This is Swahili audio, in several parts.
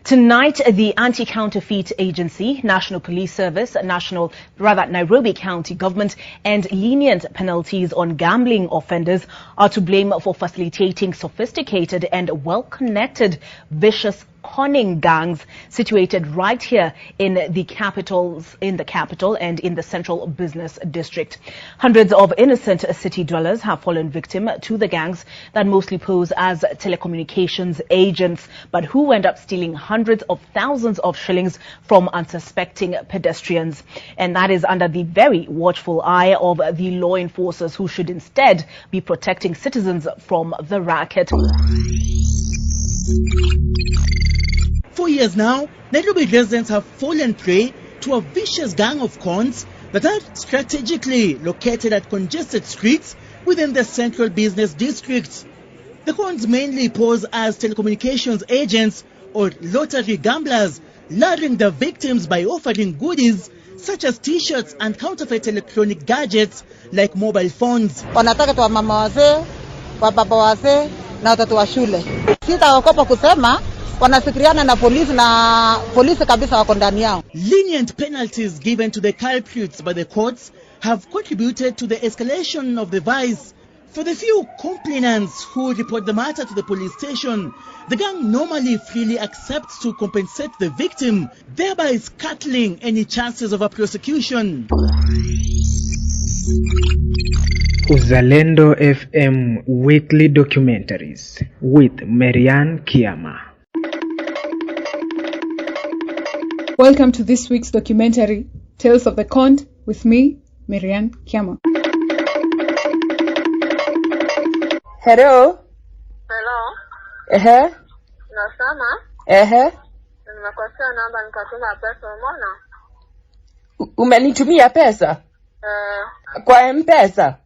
Tonight, the Anti-Counterfeit Agency, National Police Service, Nairobi County Government and lenient penalties on gambling offenders are to blame for facilitating sophisticated and well-connected vicious conning gangs situated right here in the capital and in the central business district. Hundreds of innocent city dwellers have fallen victim to the gangs that mostly pose as telecommunications agents, but who end up stealing hundreds of thousands of shillings from unsuspecting pedestrians. And that is under the very watchful eye of the law enforcers, who should instead be protecting citizens from the racket. For years now, Nairobi residents have fallen prey to a vicious gang of cons that are strategically located at congested streets within the central business district. The cons mainly pose as telecommunications agents or lottery gamblers, luring the victims by offering goodies such as t-shirts and counterfeit electronic gadgets like mobile phones. Wanataka tu mama wazee, kwa baba wazee na watoto wa shule. Sitaogopa kusema wanafikiriana na polisi kabisa wako ndani yao. Lenient penalties given to the culprits by the courts have contributed to the escalation of the vice. For the few complainants who report the matter to the police station, the gang normally freely accepts to compensate the victim, thereby scuttling any chances of a prosecution. Uzalendo FM Weekly Documentaries with Marianne Kiama. Welcome to this week's documentary, Tales of the Conned, with me, Marianne Kiama. Hello? Hello? Nasema? Nimekosea namba nikatuma pesa, umeona? Umenitumia pesa? Kwa M-Pesa?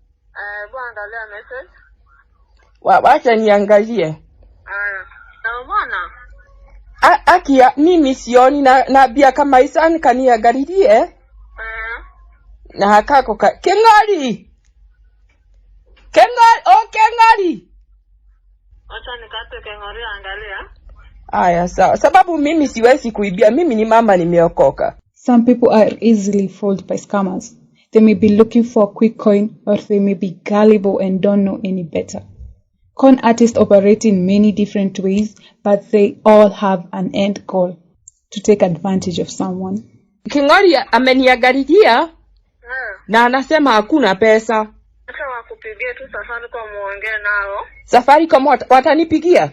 Angalia message. Wacha niangalie. Na umeona? Akia mimi sioni na bia kama isani kaniangalilie. Na hakako Kengari. Kengari. Acha nikate Kengari angalia. Aya sawa. Sababu mimi siwezi kuibia, mimi ni mama nimeokoka. Some people are easily fooled by scammers. They may be looking for a quick coin, or they may be gullible and don't know any better. Con artists operate in many different ways, but they all have an end goal: to take advantage of someone. Kengari ameniangalilia na anasema hakuna pesa. Acha wakupigie tu Safaricom muongee nao. Safaricom watanipigia?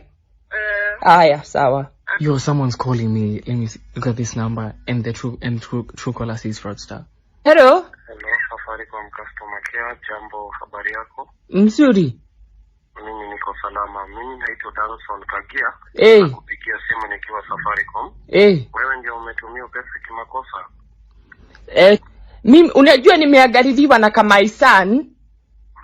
Aya, sawa. Yo, someone's calling me. Let me look at this number, and the true caller says fraudster. Hello? Hello, Safaricom customer care. Jambo, habari yako? Mzuri. Mimi niko salama. Mimi naitwa Danson Kagia. Nakupigia simu nikiwa Safaricom. Wewe ndio umetumia pesa kimakosa? Mimi unajua nimeangaliliwa na kama Isan.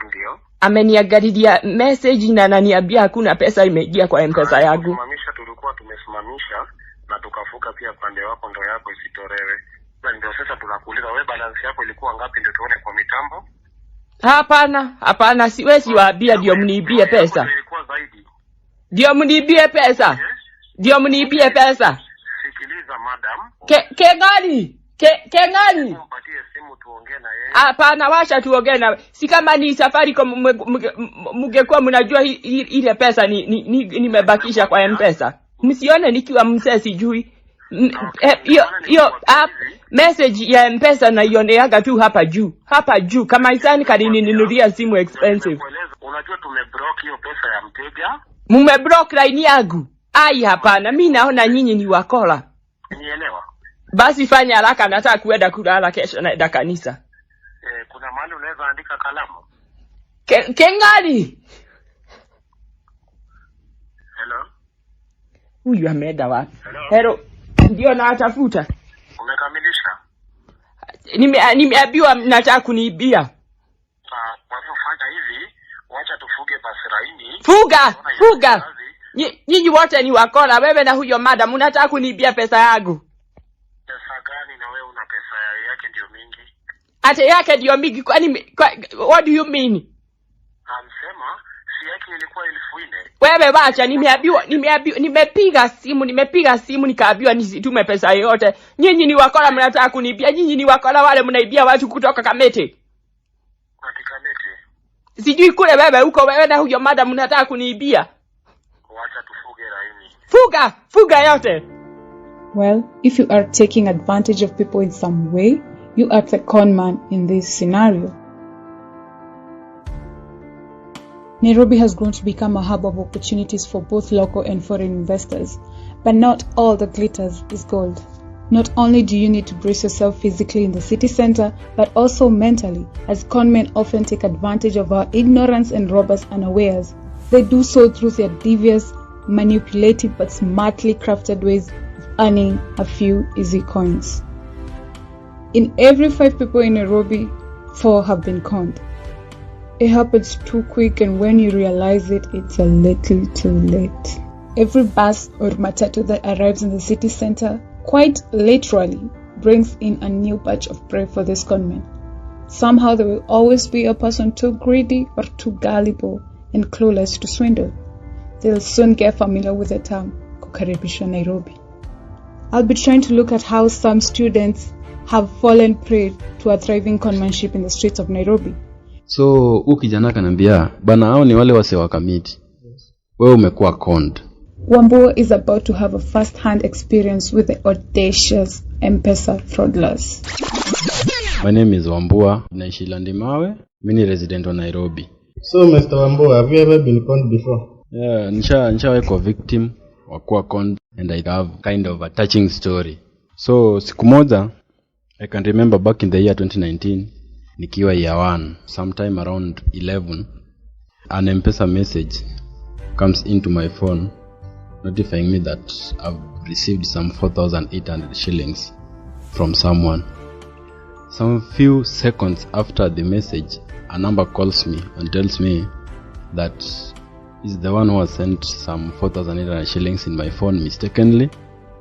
Ndio. Ameniangalilia message na ananiambia hakuna pesa imeingia kwa M-Pesa yangu. Tulikuwa tumesimamisha na tukafuka pia pande wako ndo yako isitolewe. Na ndio sasa tunakuuliza wewe balance yako ilikuwa ngapi ndio tuone kwa mitambo? Hapana, siwezi waambia ndio mniibie pesa. Ilikuwa zaidi. Ndio mniibie pesa. Ndio mniibie pesa. Sikiliza madam. Kengari. Mpatie simu tuongee na yeye. Hapana, wacha tuongee na. Si kama ni Safaricom mngekuwa mnajua ile pesa nimebakisha kwa M-Pesa. Msione nikiwa msee sijui. Hiyo message ya M-Pesa na ioneaga tu hapa juu kama Isani kanininunulia simu expensive. Unajua tumeblock hiyo pesa ya mteja. Mmeblock line yangu? Ai hapana, mimi naona nyinyi ni wakola. Nielewa. Basi fanya haraka, nataka kuenda kulala, kesho naenda kanisa. Kuna mahali unaweza andika kalamu? Kengari. Hello? Huyu ameenda wapi? Hello. Ndio natafuta. Umekamilisha? Nimeambiwa nataka kuniibia. Kwa hivyo fanya hivi, wacha tufuge pasiraini. Fuga. Nyinyi wote ni wakola, wewe na huyo madam unataka kuniibia pesa yangu. Pesa gani na wewe una pesa yake ndio mingi? Ate yake ndio mingi, what do you mean? Amsema yake ilikuwa 1000. Wewe wacha, nimepiga simu nikaambiwa nisitume pesa yote. Nyinyi ni wakora, mnataka kunibia. Nyinyi ni wakora wale mnaibia watu kutoka Kamete. Kamete. Sijui kule wewe na huyo madam mnataka kuniibia. Wacha tufuge laini. Fuga yote. Well, if you are taking advantage of people in some way, you are the con man in this scenario. Nairobi has grown to become a hub of opportunities for both local and foreign investors, but not all that glitters is gold. Not only do you need to brace yourself physically in the city center, but also mentally, as conmen often take advantage of our ignorance and rob us unawares. They do so through their devious, manipulative but smartly crafted ways of earning a few easy coins. In every 5 people in Nairobi, 4 have been conned. It happens too quick, and when you realize it, it's a little too late. Every bus or matatu that arrives in the city center quite literally brings in a new batch of prey for these conmen. Somehow there will always be a person too greedy or too gullible and clueless to swindle. They'll soon get familiar with the term kukaribisha Nairobi. I'll be trying to look at how some students have fallen prey to a thriving conmanship in the streets of Nairobi. So ukijana kanambia bana hao ni wale wase wa Kamiti. Wewe umekuwa conned. Wambua is about to have a first-hand experience with the audacious M-Pesa fraudsters. My name is Wambua. Naishi Landimawe. Mimi resident wa Nairobi. So Mr. Wambua, have you ever been conned before? Yeah, nishawahi victim wa kuwa conned, and I have kind of a touching story. So siku moja, I can remember back in the year 2019, nikiwa year 1, sometime around 11, an M-Pesa message comes into my phone notifying me that I've received some 4,800 shillings from someone. Some few seconds after the message, a number calls me and tells me that is the one who has sent some 4,800 shillings in my phone mistakenly.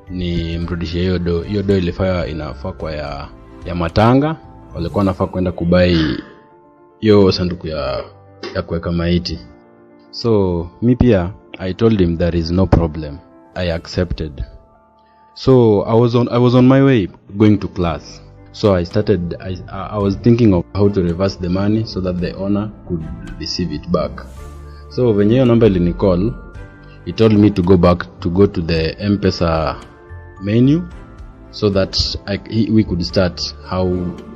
Ni mrudishe hiyo do ilifaa inafaa kwa ya matanga. Walikuwa nafaa kwenda kubai hiyo sanduku ya kuweka maiti. So mi pia I told him there is no problem. I accepted. So I was on my way going to class. So I was thinking of how to reverse the money so that the owner could receive it back. So when your number call, he told me to go to the M-Pesa menu so that we could start how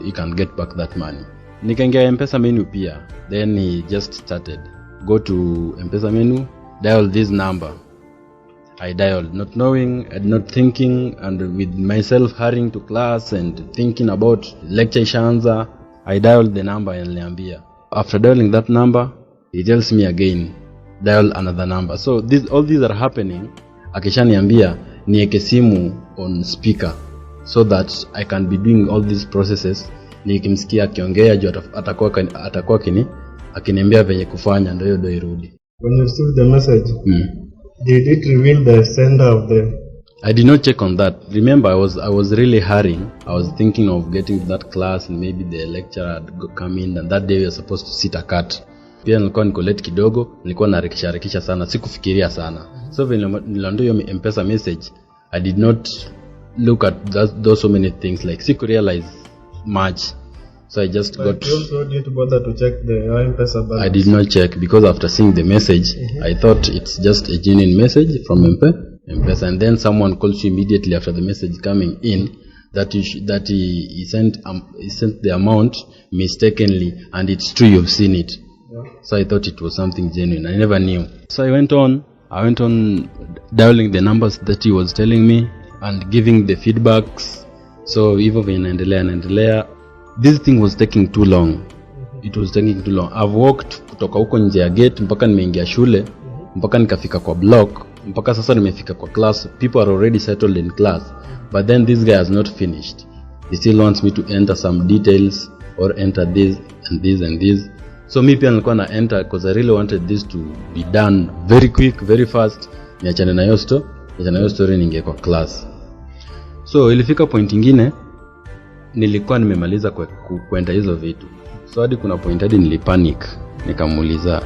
he can get back that money. Nikaingia M-Pesa menu pia. Then he just started. Go to M-Pesa menu, dial this number. I dialed, not knowing and not thinking, and with myself hurrying to class and thinking about lecture ishaanza. I dialed the number and niambia. After dialing that number, he tells me again, dial another number. So all these are happening. Akishaniambia niweke simu on speaker so that I can be doing all these processes. Nikimsikia akiongea juu atakuwa akiniambia venye kufanya ndio irudi. When you received the message, did it reveal the sender of the... I did not check on that. Remember, I was really hurrying. I was thinking of getting to that class and maybe the lecturer had come in, and that day we were supposed to sit a cut. Pia nilikuwa niko late kidogo, nilikuwa narekisha sana, sikufikiria sana. So when niliondoa hiyo M-Pesa message, I did not look at those so many things, like siku realize much. So I just got... You also didn't bother to check the M-Pesa balance? I did not check because after seeing the message, I thought it's just a genuine message from M-Pesa, and then someone calls you immediately after the message coming in that he sent the amount mistakenly, and it's true you've seen it. Yeah. So I thought it was something genuine. I never knew. So I went on dialing the numbers that he was telling me and giving the feedbacks. So hivyo naendelea. This thing was taking too long. It was taking too long. I've walked kutoka huko nje ya gate mpaka nimeingia shule, mpaka nikafika kwa block, mpaka sasa nimefika kwa class. People are already settled in class. But then this guy has not finished. He still wants me to enter some details or enter this and this and this. So mi pia nilikuwa na enter because I really wanted this to be done very quick, very fast. Niachane na hiyo story ninge kwa class. So ilifika point ingine nilikuwa nimemaliza kwenda hizo vitu. So hadi kuna point hadi nilipanic. Nikamuuliza,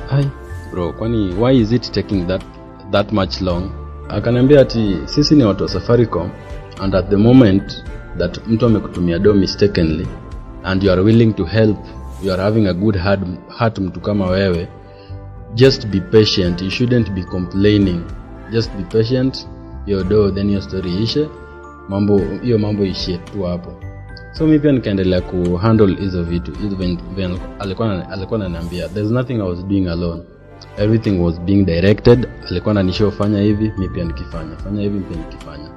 bro, kwani why is it taking that much long? Akaniambia ati sisi ni watu wa Safaricom, and at the moment that mtu amekutumia do mistakenly and you are willing to help, you are having a good heart mtu kama wewe, just be patient. You shouldn't be complaining. Just be patient. Your do, then your story ishe. Mambo ishie tu hapo. So mimi pia nikaendelea ku handle hizo vitu. Even alikuwa ananiambia there's nothing I was doing alone. Everything was being directed. Alikuwa ananishow fanya hivi, mimi pia nikifanya. Fanya hivi, mimi nikifanya.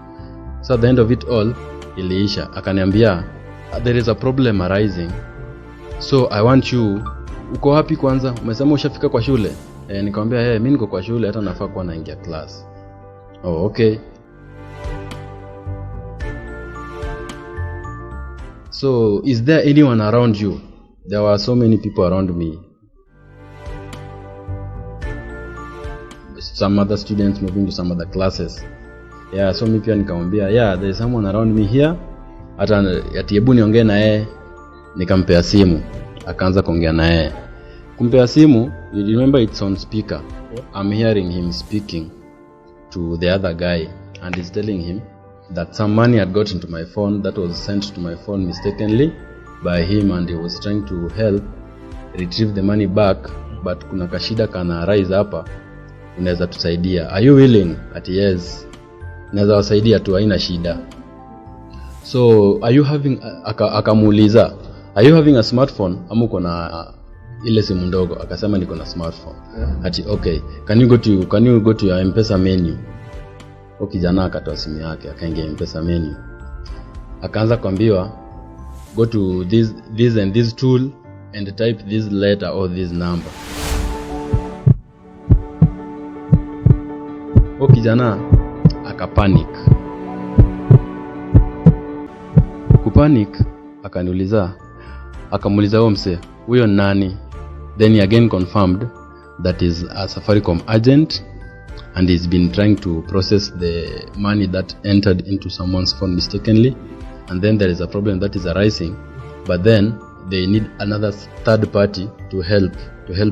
So at the end of it all, iliisha. Akaniambia there is a problem arising. So I want you, uko wapi kwanza? Umesema ushafika kwa shule? Nikamwambia mimi niko kwa shule, hata nafaa kuwa naingia class. Oh, okay. So is there anyone around you? There were so many people around me. Some other students moving to some other classes. Yeah, so mimi pia nikamwambia, there is someone around me here. Hata ati hebu niongee na yeye. Nikampea simu. Akaanza kuongea na yeye. Kumpea simu, you remember it's on speaker. I'm hearing him speaking to the other guy, and he's telling him that some money had got into my phone that was sent to my phone mistakenly by him, and he was trying to help retrieve the money back, but kuna kashida kana arise hapa, unaweza tusaidia? Are you willing? Ati yes, naweza wasaidia tu, haina shida. So are you having akamuuliza, are you having a smartphone? Ama uko na ile simu ndogo? Akasema niko na smartphone. Ati okay, can you go to your M-Pesa menu? Kijana akatoa simu yake, akaingia M-Pesa menu. Akaanza kuambiwa go to this and this tool and type this letter or this number. Kijana akapanic. Kupanic, akamuuliza huyo mse, huyo nani? Then he again confirmed that is a Safaricom agent, and he's been trying to process the money that entered into someone's phone mistakenly, and then there is a problem that is arising, but then they need another third party to help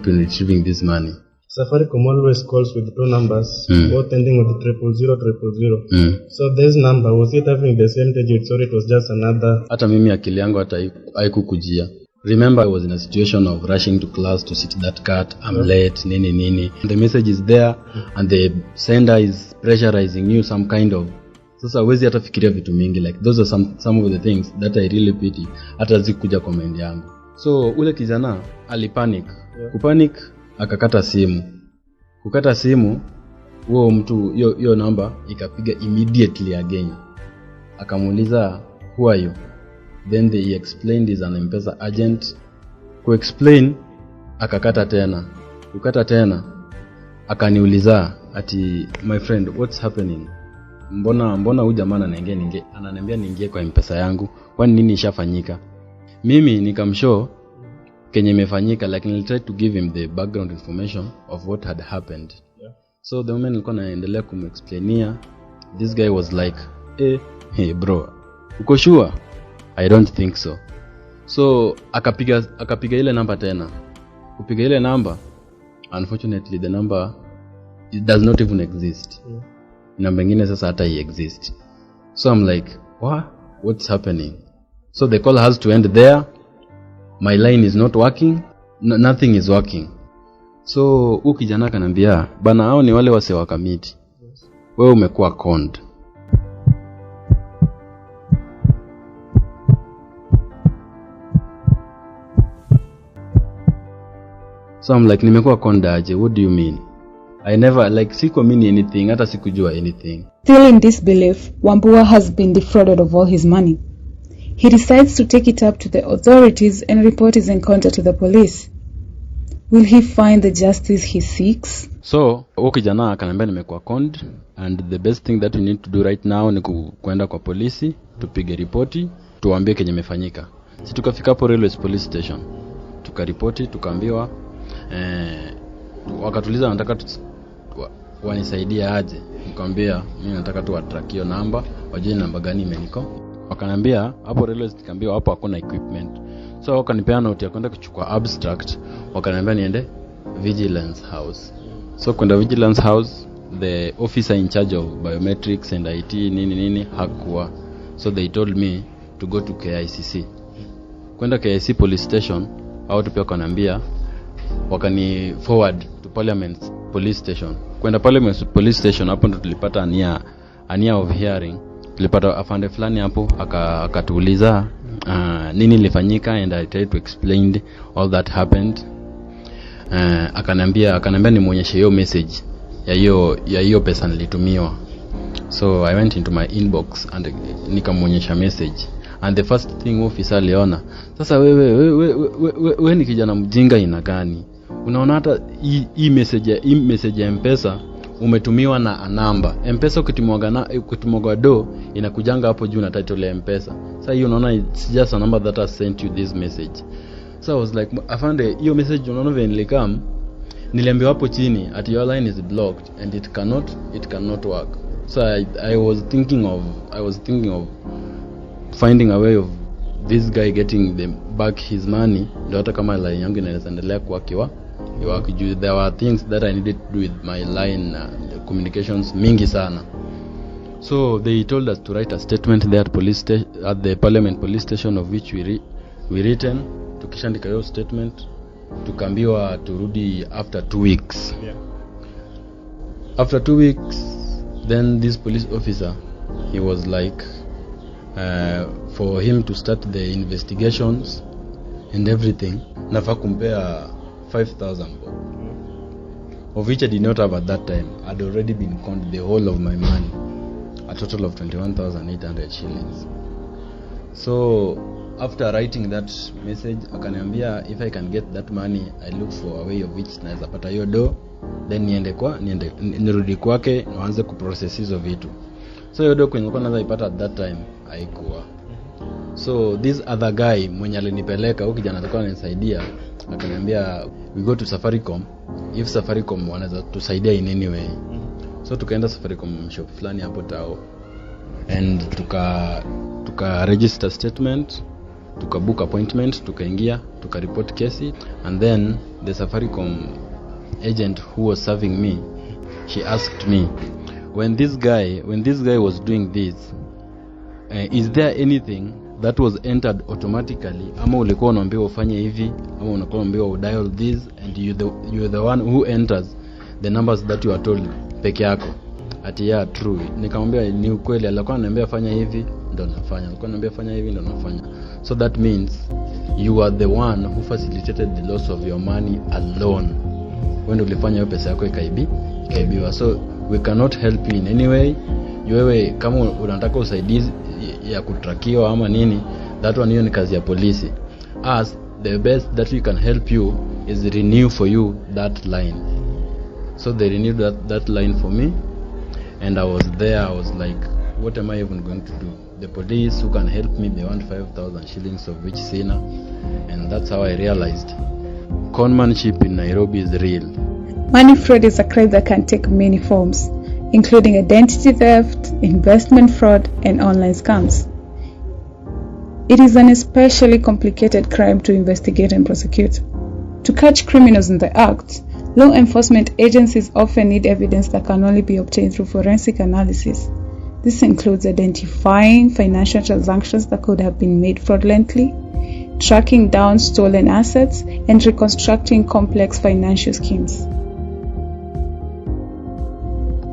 in retrieving this money. Safaricom always calls with two numbers, both ending with 000. So this number, was it having the same digits or it was just another? Hata mimi akili yangu hata haikukujia. Remember, I was in a situation of rushing to class to sit that cat. I'm late, nini. The message is there, and the sender is pressurizing you some kind of. Sasa huwezi hata fikiria vitu mingi. Like those are some of the things that I really pity. Hata zikuja kwa mind yangu. So ule kijana alipanic. Kupanic, akakata simu. Kukata simu, huo mtu hiyo namba ikapiga immediately again. Akamuuliza, who are you? Then they explained he's an M-Pesa agent. Explain, akakata tena. Kukata tena, akaniuliza ati, my friend, what's happening? Mbona huyu jamaa ananiambia niingie kwa M-Pesa yangu? Kwani nini ishafanyika? Mimi nikamshow kenye imefanyika, like I tried to give him the background information of what had happened. So the moment nilikuwa naendelea kumexplainia, this guy was like, hey bro, uko sure? I don't think so. So akapiga ile namba tena. Kupiga ile namba, unfortunately the number, it does not even exist. Namba nyingine sasa hata exist. So I'm like, what's happening? So the call has to end there. My line is not working. Nothing is working. So kijana kanambia, bana hao ni wale wase wa kamiti. Wewe umekuwa conned. So I'm like, nimekuwa conned aje? What do you mean? I never, sikuamini anything, hata sikujua anything. Still in disbelief, Wambua has been defrauded of all his money. He decides to take it up to the authorities and report his encounter to the police. Will he find the justice he seeks? So, kijana akaniambia nimekuwa conned, and the best thing that we need to do right now ni kwenda kwa polisi, tupige ripoti, tuwaambie kenye imefanyika. Si tukafika hapo Railways Police Station. Tukaripoti, tukaambiwa wakatuliza nataka wanisaidia aje. Nikamwambia mimi nataka tu track hiyo namba, wajue namba gani imeniko. Wakaniambia hapo Railways, nikamwambia hapo hakuna equipment. So wakanipea note ya kwenda kuchukua abstract, wakaniambia niende vigilance house. So kwenda vigilance house, the officer in charge of biometrics and IT nini hakuwa. So they told me to go to KICC. Kwenda KICC police station, au tupia kanambia wakani forward to Parliament police station. Kwenda Parliament police station, hapo ndo tulipata ania of hearing. Tulipata afande fulani hapo akatuuliza nini lifanyika, and I tried to explain all that happened. Akanambia nimuonyeshe hiyo message ya hiyo pesa nilitumiwa. So I went into my inbox and nikamuonyesha message, and the first thing officer aliona, sasa wewe ni kijana mjinga ina gani? Unaona hata hii message ya M-Pesa umetumiwa na namba. M-Pesa ukitumwaga do inakujanga hapo juu na title ya M-Pesa. Sasa hiyo unaona it's just a number that has sent you this message. So I was like, afande hiyo message unaona vile nilikam, niliambiwa hapo chini at your line is blocked and it cannot work. So I was thinking of finding a way of this guy getting back his money, ndio hata kama line yangu inaweza endelea kuwakiwa. There were things that I needed to do with my line communications mingi sana. So they told us to write a statement there at the Parliament police station, of which we written. Tukishandika hiyo statement tukaambiwa turudi after 2 weeks. Yeah. After 2 weeks, then this police officer, he was like, for him to start the investigations and everything, nafa kumpea 5,000 bob, of which I did not have at that time. I'd already been conned the whole of my money, a total of 21,800 shillings. So after writing that message, akaniambia if I can get that money, I look for a way of which naweza pata hiyo do, then nirudi kwake naanze kuprocess hizo vitu. So hiyo do kwenye nilikuwa naweza ipata at that time haikuwa. So this other guy mwenye alinipeleka, huyu kijana alikuwa ananisaidia, akaniambia we go to Safaricom, if Safaricom wanaweza tusaidia in any way. So tukaenda Safaricom shop fulani hapo Tao, and tuka register statement, tuka book appointment, tukaingia, tuka report kesi, and then the Safaricom agent who was serving me, she asked me, when this guy was doing this, is there anything that was entered automatically, ama ulikuwa unaambiwa ufanye hivi, ama unakuwa unaambiwa dial this, and you're the one who enters the numbers that you are told peke yako? Ati yeah, true. Nikamwambia ni ukweli, alikuwa ananiambia fanya hivi ndo nafanya, alikuwa ananiambia fanya hivi ndo nafanya. So that means you are the one who facilitated the loss of your money alone. When ulifanya hiyo pesa yako ikaibiwa. So we cannot help you in any way. Wewe kama unataka usaidizi ya kutrakiwa ama nini, that one hiyo ni kazi ya polisi. As the best that we can help you is renew for you that line. So they renewed that line for me, and I was there. I was like, what am I even going to do? The police who can help me, they want 5,000 shillings, of which sina. And that's how I realized conmanship in Nairobi is real. Money fraud is a crime that can take many forms, including identity theft, investment fraud, and online scams. It is an especially complicated crime to investigate and prosecute. To catch criminals in the act, law enforcement agencies often need evidence that can only be obtained through forensic analysis. This includes identifying financial transactions that could have been made fraudulently, tracking down stolen assets, and reconstructing complex financial schemes.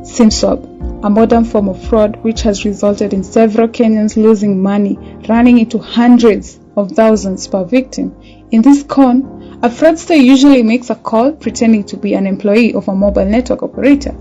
SIM-swap, a modern form of fraud which has resulted in several Kenyans losing money, running into hundreds of thousands per victim. In this con, a fraudster usually makes a call pretending to be an employee of a mobile network operator.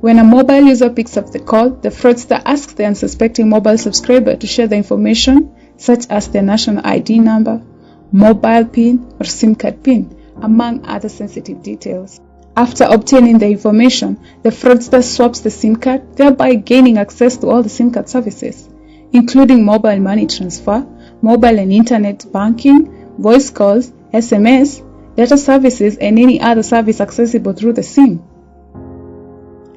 When a mobile user picks up the call, the fraudster asks the unsuspecting mobile subscriber to share the information such as their national ID number, mobile PIN, or SIM card PIN, among other sensitive details. After obtaining the information, the fraudster swaps the SIM card, thereby gaining access to all the SIM card services, including mobile money transfer, mobile and internet banking, voice calls, SMS, data services, and any other service accessible through the SIM.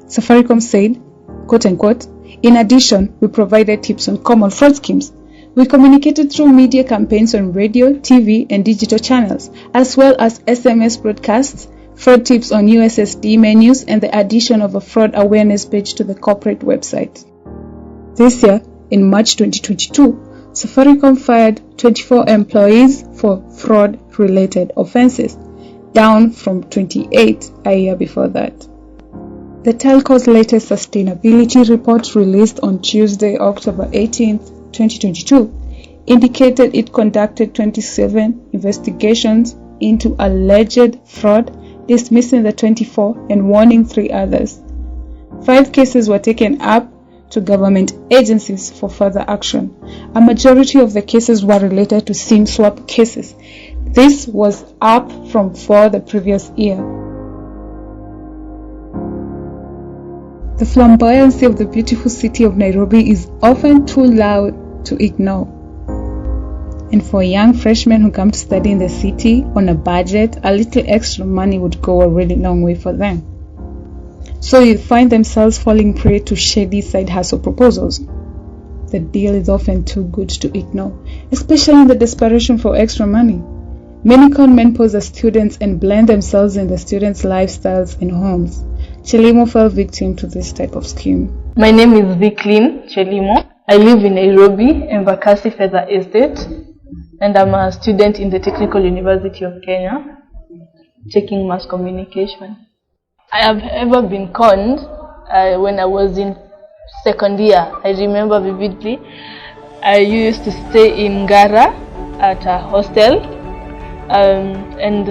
Safaricom said, quote unquote, in addition, we provided tips on common fraud schemes. We communicated through media campaigns on radio, TV, and digital channels, as well as SMS broadcasts, fraud tips on USSD menus, and the addition of a fraud awareness page to the corporate website. This year, in March 2022, Safaricom fired 24 employees for fraud-related offenses, down from 28 a year before that. The telco's latest sustainability report, released on Tuesday, October 18, 2022, indicated it conducted 27 investigations into alleged fraud, dismissing the 24 and warning 3 others. 5 cases were taken up to government agencies for further action. A majority of the cases were related to SIM swap cases. This was up from 4 the previous year. The flamboyancy of the beautiful city of Nairobi is often too loud to ignore. And for young freshmen who come to study in the city on a budget, a little extra money would go a really long way for them. So you find themselves falling prey to shady side hustle proposals. The deal is often too good to ignore, especially in the desperation for extra money. Many con men pose as students and blend themselves in the students' lifestyles and homes. Chelimo fell victim to this type of scheme. My name is Vicklin Chelimo. I live in Nairobi, Embakasi Feather Estate, and I'm a student in the Technical University of Kenya, taking mass communication. I have ever been conned when I was in second year. I remember vividly. I used to stay in Ngara at a hostel, and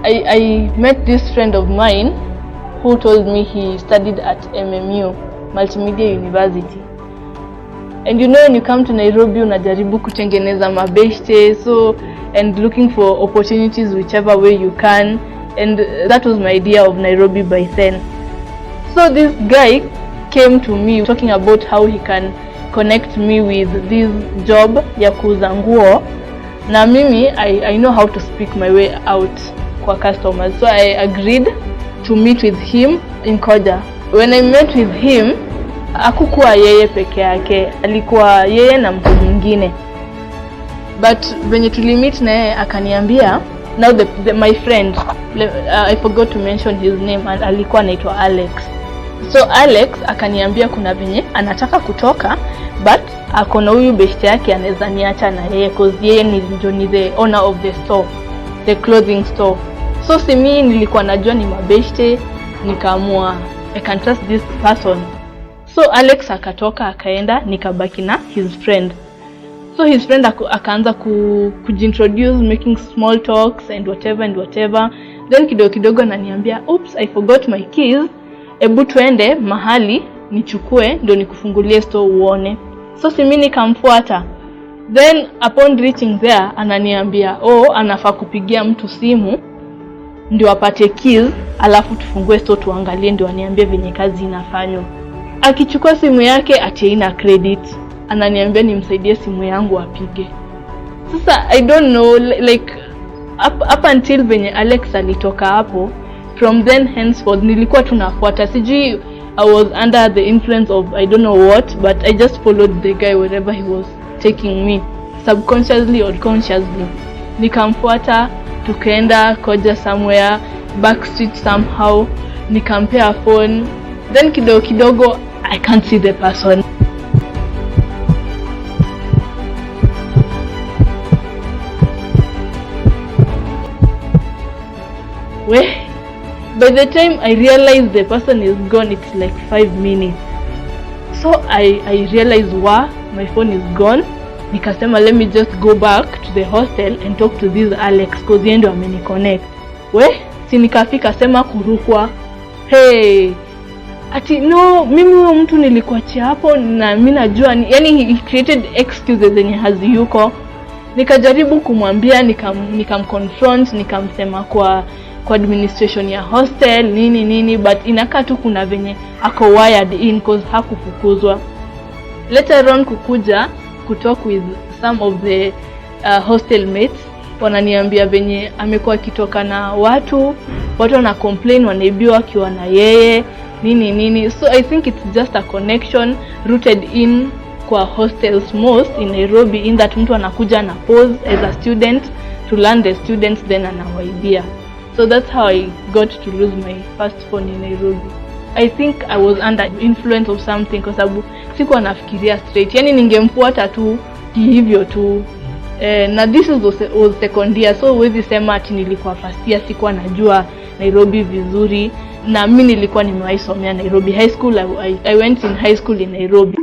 I met this friend of mine who told me he studied at MMU, Multimedia University. And you know, when you come to Nairobi, unajaribu kutengeneza mabeshte, and looking for opportunities whichever way you can. And that was my idea of Nairobi by then. So this guy came to me talking about how he can connect me with this job ya kuuza nguo. Na mimi, I know how to speak my way out kwa customers. So I agreed to meet with him in Koja. When I met with him, hakukuwa yeye peke yake, alikuwa yeye na mtu mwingine. But when tulimit na yeye akaniambia, now my friend, I forgot to mention his name, and alikuwa anaitwa Alex. So Alex akaniambia kuna venye anataka kutoka, but akona huyu beshte yake anaweza niacha na yeye cause yeye ni the owner of the store, the clothing store. So simi nilikuwa najua ni mabeshte, nikaamua I can trust this person. So Alex akatoka akaenda, nikabaki na his friend. So his friend akaanza kujintroduce, making small talks and whatever. Then kidogo ananiambia, oops, I forgot my keys. Ebu tuende mahali nichukue ndo nikufungulie store uone. So simi nikamfuata. Then upon reaching there ananiambia, anafaa kupigia mtu simu ndio apate keys, alafu tufungue store tuangalie ndio aniambie venye kazi inafanywa. Akichukua simu yake ati haina credit. Ananiambia nimsaidie simu yangu apige. Sasa I don't know, like up until venye Alex alitoka hapo, from then henceforth nilikuwa tunafuata. Sijui I was under the influence of I don't know what, but I just followed the guy wherever he was taking me, subconsciously or consciously. Nikamfuata, tukaenda Koja somewhere, backstreet somehow, nikampea phone. Then kidogo I can't see the person. By the time I realized the person is gone, it's like 5 minutes. So I realized my phone is gone. Nikasema let me just go back to the hostel and talk to this Alex cause yeye ndo ameniconnect. Si nikafika sema kurukwa. Hey, ati no, mimi huyo mtu nilikuachia hapo na mimi najua, yani he created excuses zenye haziyuko. Nikajaribu kumwambia, nikamconfront, nikamsema kwa administration ya hostel nini, but inakaa tu kuna venye ako wired in cause hakufukuzwa. Later on kukuja kutalk with some of the hostel mates, wananiambia venye amekuwa kitoka na watu wana complain wanaibiwa akiwa na yeye nini. So I think it's just a connection rooted in kwa hostels most in Nairobi, in that mtu anakuja na pose as a student to learn the students then anawaibia. So So that's how I got to lose my first phone in Nairobi. I think I was under influence of something kwa sababu sikuwa nafikiria straight. Yani ningemfuata tu hivyo tu. Na this was second year, so huwezi sema ati nilikuwa first year sikuwa najua Nairobi vizuri. Na mimi nilikuwa nimewahi somea Nairobi high school. I went in high school in Nairobi.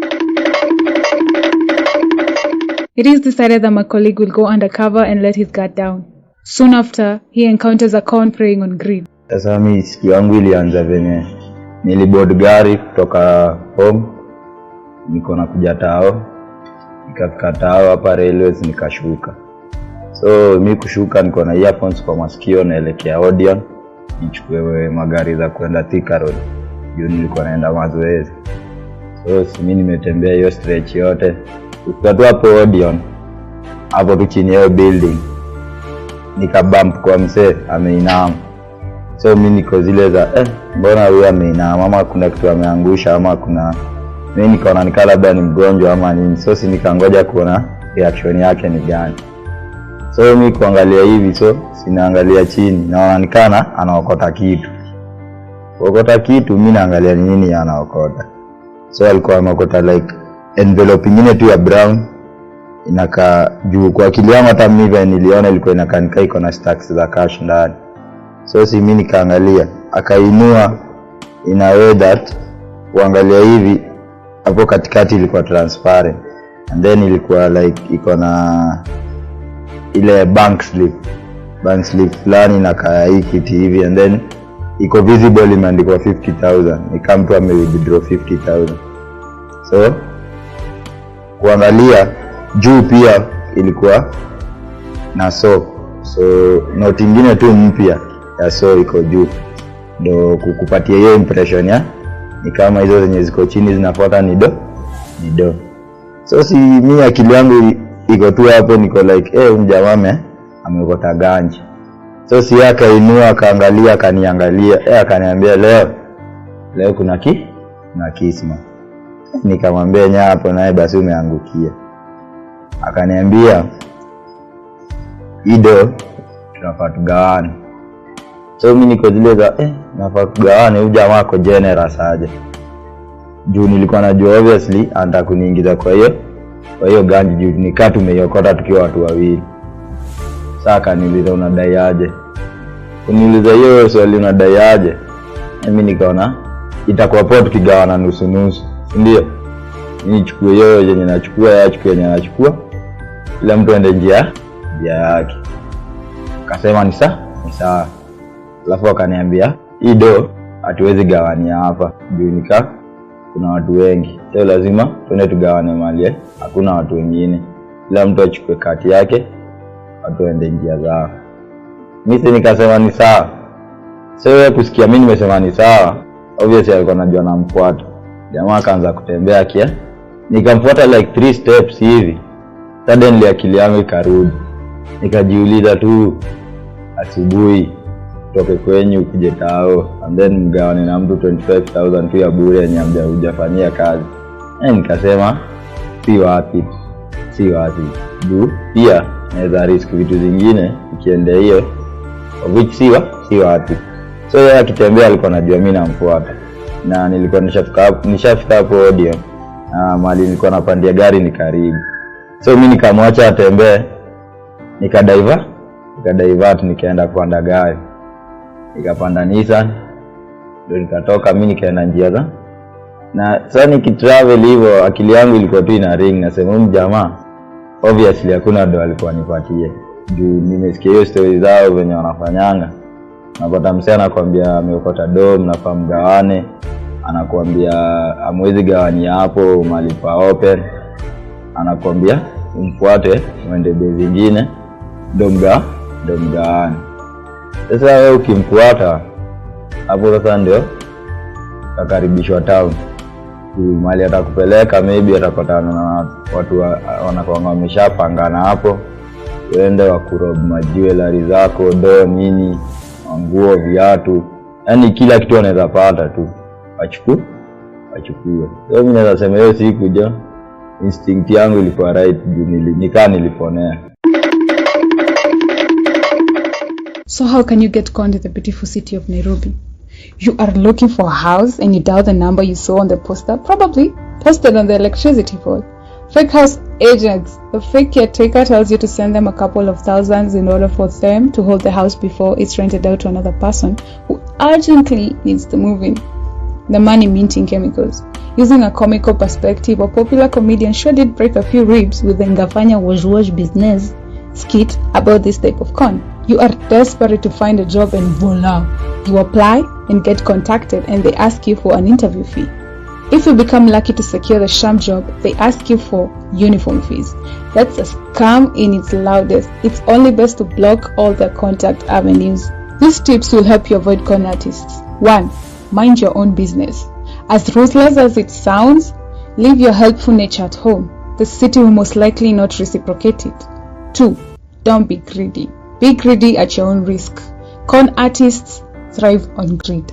It is decided that my colleague will go undercover and let his guard down. Soon after, he encounters a con preying on greed. Sasa mimi siku yangu ilianza venye niliboard gari kutoka home, niko na kuja tao, nikafika tao hapa railways nikashuka. So mimi kushuka niko na earphones kwa masikio naelekea Odeon, nichukue magari za kwenda Thika Road. Hiyo nilikuwa naenda mazoezi. So mimi nimetembea hiyo stretch yote. Tukatoa hapo Odeon, hapo tu chini ya building. Nikabump kwa mzee ameinama. So mimi niko zile za mbona huyu ameinama, ama kuna kitu ameangusha, ama kuna mimi nikaona nikala labda ni mgonjwa ama nini. So si nikangoja kuona reaction yake ni gani. So mimi kuangalia hivi, so sinaangalia chini, naona nikana anaokota kitu. Okota kitu, mimi naangalia nini anaokota. So alikuwa anaokota like envelope nyingine tu ya brown, inaka juu kwa akili yangu hata mimi niliona ilikuwa inakanika iko na stacks za cash ndani. So si mimi nikaangalia, akainua in a way that kuangalia hivi hapo katikati ilikuwa transparent, and then ilikuwa like iko na ile bank slip fulani na kaya hiki hivi, and then iko visible imeandikwa 50,000. Ni mtu ame withdraw 50,000. So kuangalia juu pia ilikuwa na so note nyingine tu mpya ya so iko juu, ndio kukupatia hiyo impression ya ni kama hizo zenye ziko chini zinafuata ni do. So si mimi akili yangu iko tu hapo, niko like mjamaa amekota ganji. So si akainua akaangalia akaniangalia, akaniambia leo kuna kisma. Nikamwambia nya hapo naye basi umeangukia. Akaniambia ido tunafaa tugawane. So mimi niko zile za nafaa tugawane, huyu jamaa ako generous aje. Juu nilikuwa najua obviously anataka kuniingiza kwa hiyo ganji juu nikaa tumeiokota tukiwa watu wawili. Sasa akaniuliza unadai aje? Uniuliza hiyo swali unadai aje? Mimi nikaona itakuwa poa tukigawana nusu. Ndio. Mimi nichukue hiyo yenye nachukua, yachukue yenye anachukua. Kila mtu aende njia yake. Akasema ni sawa. Alafu akaniambia, "Hii do hatuwezi gawania hapa. Juu kuna watu wengi. So lazima tuende tugawane mali. Hakuna watu wengine. Kila mtu achukue kati yake, watu aende njia zao." Mimi nikasema ni sawa. So wewe kusikia mimi nimesema ni sawa, obviously alikuwa anajua namfuata. Jamaa akaanza kutembea kia. Nikamfuata like 3 steps hivi. Suddenly akili yangu ikarudi. Nikajiuliza tu asubuhi toke kwenyu ukije tao, and then mgawane na mtu 25,000 tu ya bure yenye hujafanyia kazi. Nikasema si wapi. Juu pia naweza risk vitu zingine ikienda hiyo, which si wapi. So yeye akitembea alikuwa anajua mimi namfuata. Na nilikuwa nishafika hapo Odeon. Mali nilikuwa napandia gari ni karibu. So mimi nikamwacha atembee. Nikadivert nikaenda kupanda gari. Nikapanda Nissan. Ndio nikatoka mimi nikaenda njia za. Na sasa nikitravel hivyo akili yangu ilikuwa tu ina ring, nasema huyu jamaa obviously hakuna ndo alikuwa nipatie. Juu nimesikia hiyo story zao venye wanafanyanga. Napata msee anakuambia ameokota do mnafaa mgawane, anakuambia amwezi gawania hapo mali pa open, anakuambia umfuate uende base nyingine ndo mgawane. Sasa wewe ukimfuata hapo sasa ndio akaribishwa town. Mali atakupeleka maybe atakutana na watu wanakuwa wameshapangana hapo, uende wakurob majewelry zako, do nini, nguo, viatu, yani kila kitu anaweza pata tu achukue. So mimi naweza sema hiyo siku jo instinct yangu ilikuwa right, niliponea. So how can you get conned in the beautiful city of Nairobi? You are looking for a house and you dial the number you saw on the poster, probably posted on the electricity pole. Fake house agents. The fake caretaker tells you to send them a couple of thousands in order for them to hold the house before it's rented out to another person who urgently needs to move in. The money minting chemicals. Using a comical perspective, a popular comedian sure did break a few ribs with the Ngafanya Wash business skit about this type of con. You are desperate to find a job and voila, you apply and get contacted and they ask you for an interview fee. If you become lucky to secure the sham job, they ask you for uniform fees. That's a scam in its loudest. It's only best to block all the contact avenues. These tips will help you avoid con artists. 1. Mind your own business. As ruthless as it sounds, leave your helpful nature at home. The city will most likely not reciprocate it. 2. Don't be greedy. Be greedy at your own risk. Con artists thrive on greed.